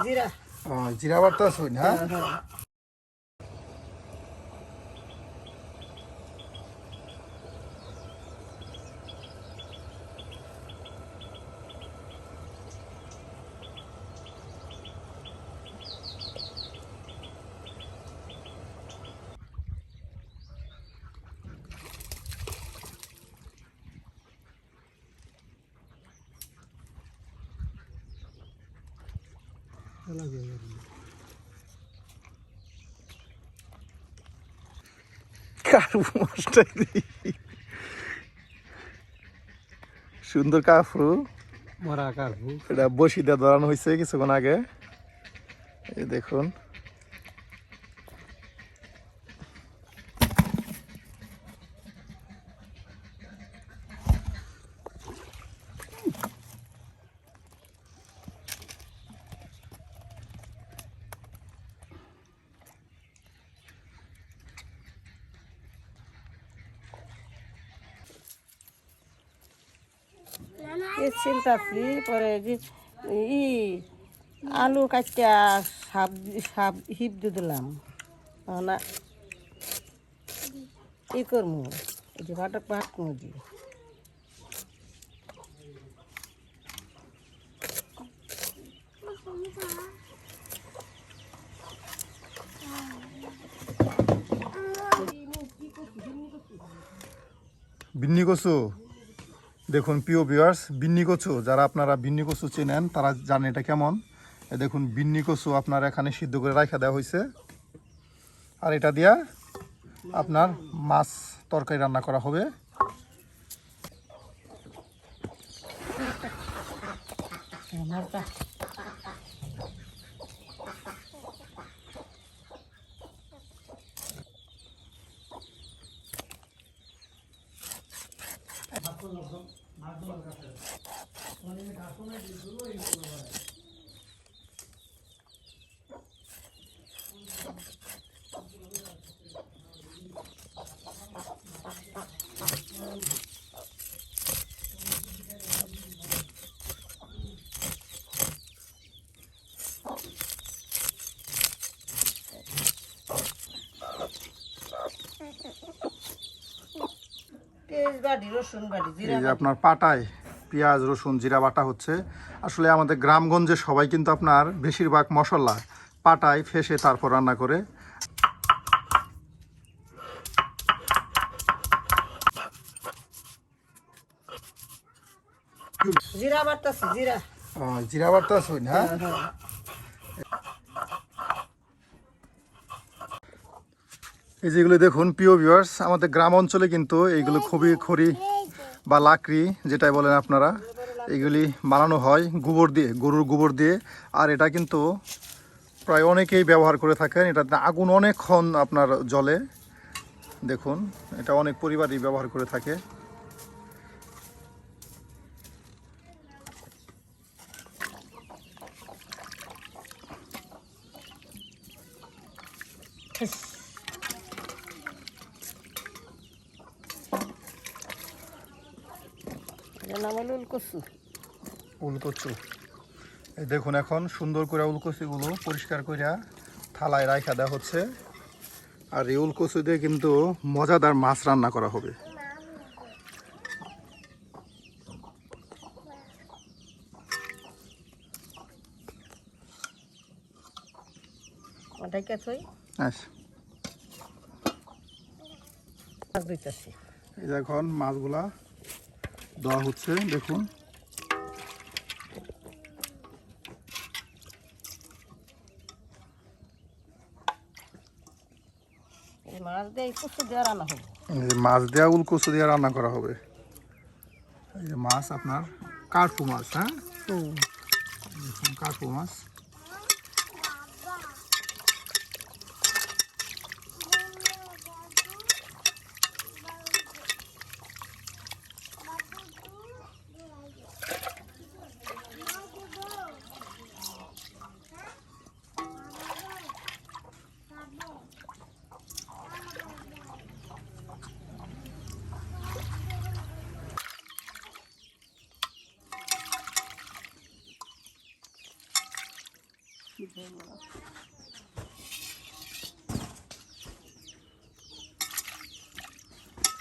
জিরা জিরা বাটা শুন হ্যাঁ সুন্দর কাফরু মরা কারবু এটা বসি দিয়ে ধরানো হয়েছে কিছুক্ষণ আগে এই দেখুন চিন্তাছি পরে যে ই আলু কাটিয়া সাপ সাপ হিপ দিয়ে দিলাম না ই করমু এই যে ভাত ভাত মুদি বিন্নি কচু দেখুন প্রিয় ভিউয়ার্স বিন্নি কচু যারা আপনারা বিন্নি কচু চেনেন তারা জানেন এটা কেমন দেখুন বিন্নি কচু আপনার এখানে সিদ্ধ করে রাখা দেওয়া হয়েছে আর এটা দিয়া আপনার মাছ তরকারি রান্না করা হবে এই যে আপনার পাটায় পেঁয়াজ রসুন জিরা বাটা হচ্ছে আসলে আমাদের গ্রামগঞ্জে সবাই কিন্তু আপনার বেশিরভাগ মশলা পাটায় ফেসে তারপর রান্না করে জিরা বাটতাছি জিরা জিরা বাটা শুন হ্যাঁ এই যেগুলো দেখুন প্রিয় ভিউয়ার্স আমাদের গ্রাম অঞ্চলে কিন্তু এইগুলো খুবই খড়ি বা লাকড়ি যেটাই বলেন আপনারা এগুলি বানানো হয় গোবর দিয়ে গরুর গোবর দিয়ে আর এটা কিন্তু প্রায় অনেকেই ব্যবহার করে থাকেন এটাতে আগুন অনেকক্ষণ আপনার জ্বলে দেখুন এটা অনেক পরিবারই ব্যবহার করে থাকে উলকচু এই দেখুন এখন সুন্দর করে উলকচুগুলো পরিষ্কার করে থালায় রাখা দেওয়া হচ্ছে আর এই উলকচু দিয়ে কিন্তু মজাদার মাছ রান্না করা হবে এই এখন মাছগুলা দেওয়া হচ্ছে দেখুন মাছ দেওয়া উলকচু দিয়ে রান্না করা হবে এই যে মাছ আপনার কার্পু মাছ হ্যাঁ কার্পু মাছ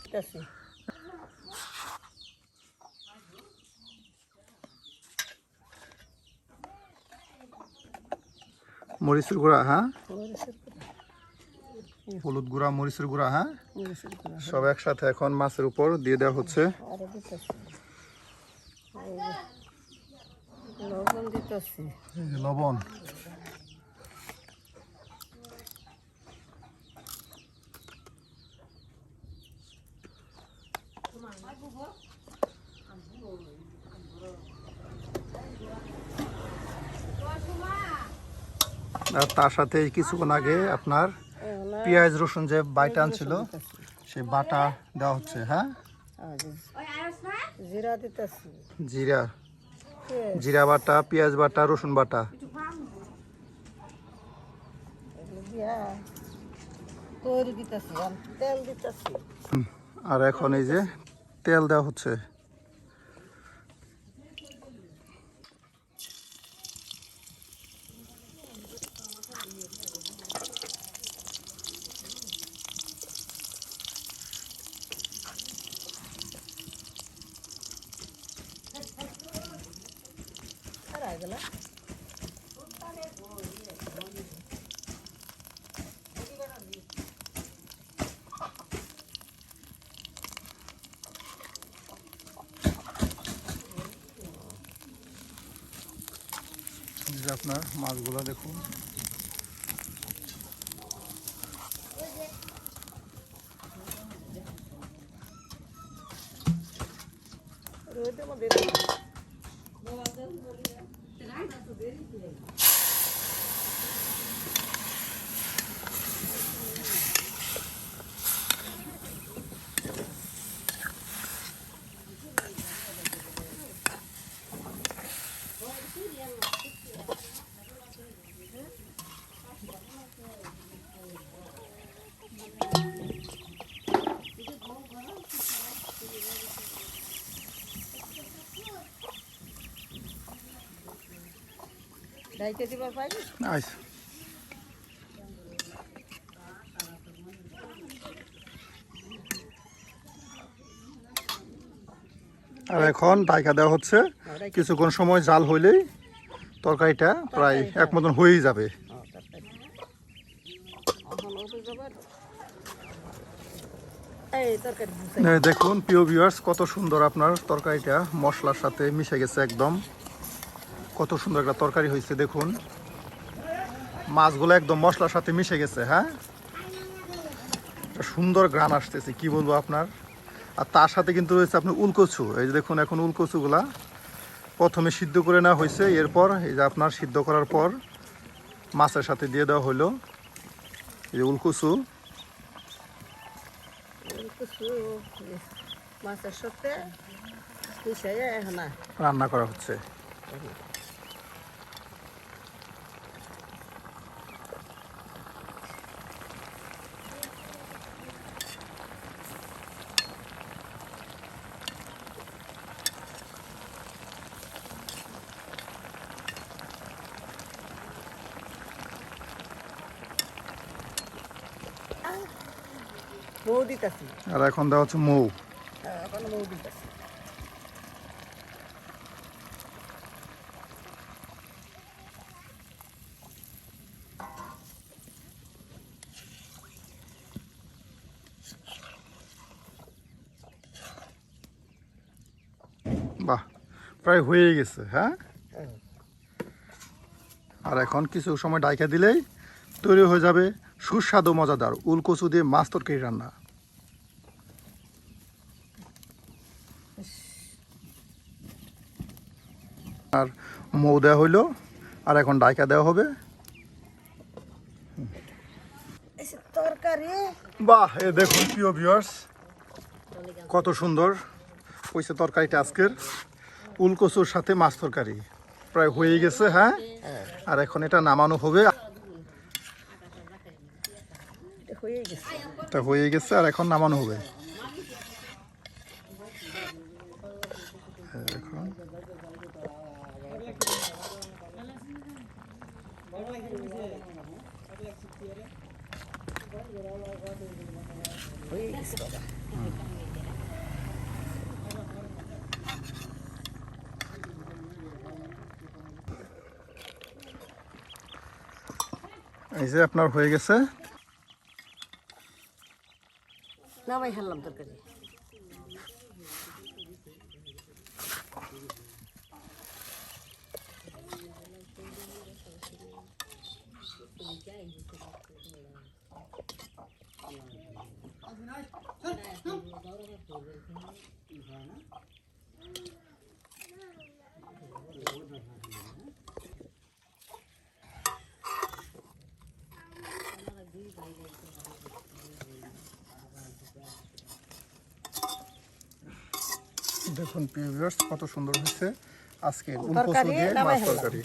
দিতাছি। মরিচের গুঁড়া, হ্যাঁ, মরিচের গুঁড়া, হলুদ গুঁড়া, মরিচের গুঁড়া, হ্যাঁ, মরিচের গুঁড়া সব একসাথে এখন মাছের উপর দিয়ে দেওয়া হচ্ছে। আরো দিতাছি। এই যে লবণ দিতাছি। এই যে লবণ, আর তার সাথে কিছুক্ষণ আগে আপনার পেঁয়াজ রসুন যে বাটা আনছিল সেই বাটা দেওয়া হচ্ছে। হ্যাঁ, জিরা দিতাছি। জিরা, জিরা বাটা, পেঁয়াজ বাটা, রসুন বাটা। এগুলো দিয়া তৈরি দিতাছি। আর তেল দিতাছি। আর এখন এই যে তেল দেওয়া হচ্ছে। আর এগুলা এই যে আপনার মাছগুলো দেখুন, রোদের মধ্যে ঢাইতে দিবার পাই। আচ্ছা। আর এখন ডাইকা দেওয়া হচ্ছে। কিছুক্ষণ সময় জাল হইলেই তরকারিটা প্রায় এক মতন হয়েই যাবে। এই তরকারি এই দেখুন প্রিয় ভিউয়ার্স, কত সুন্দর আপনার তরকারিটা মশলার সাথে মিশে গেছে একদম। কত সুন্দর একটা তরকারি হয়েছে দেখুন, মাছগুলো একদম মশলার সাথে মিশে গেছে। হ্যাঁ, একটা সুন্দর গ্রান আসতেছে, কি বলবো আপনার। আর তার সাথে কিন্তু রয়েছে আপনার উলকচু। এই যে দেখুন এখন উলকচুগুলা প্রথমে সিদ্ধ করে নেওয়া হয়েছে, এরপর এই যে আপনার সিদ্ধ করার পর মাছের সাথে দিয়ে দেওয়া হলো এই যে উলকচু। মাছের সাথে মিশাইয়া এখন রান্না করা হচ্ছে। মৌ দিতাছি। আর এখন দেওয়া হচ্ছে মৌ। এখন মৌ দিতাছি। বাহ, প্রায় হয়ে গেছে। হ্যাঁ, আর এখন কিছু সময় ডাইকা দিলেই তৈরি হয়ে যাবে সুস্বাদু মজাদার উলকচু দিয়ে মাছ তরকারি রান্না। আর মৌ দেওয়া হইলো, আর এখন ডাইকা দেওয়া হবে। তরকারি বাহ, এ দেখুন প্রিয় ভিউয়ার্স, কত সুন্দর হয়েছে তরকারিটা আজকের। উলকচুর সাথে মাছ তরকারি প্রায় হয়ে গেছে। হ্যাঁ, আর এখন এটা নামানো হবে। হয়ে গেছে। এটা হয়ে গেছে আর এখন নামানো হবে। এখন হয়ে গেছে বাবা। এই যে আপনার হয়ে গেছে। নামাই হারলাম তরকারি। দেখুন প্রিয় ভিউয়ার্স কত সুন্দর হয়েছে আজকে উলকচু তরকারি দিয়ে মাছ নামাই হলো। তরকারি।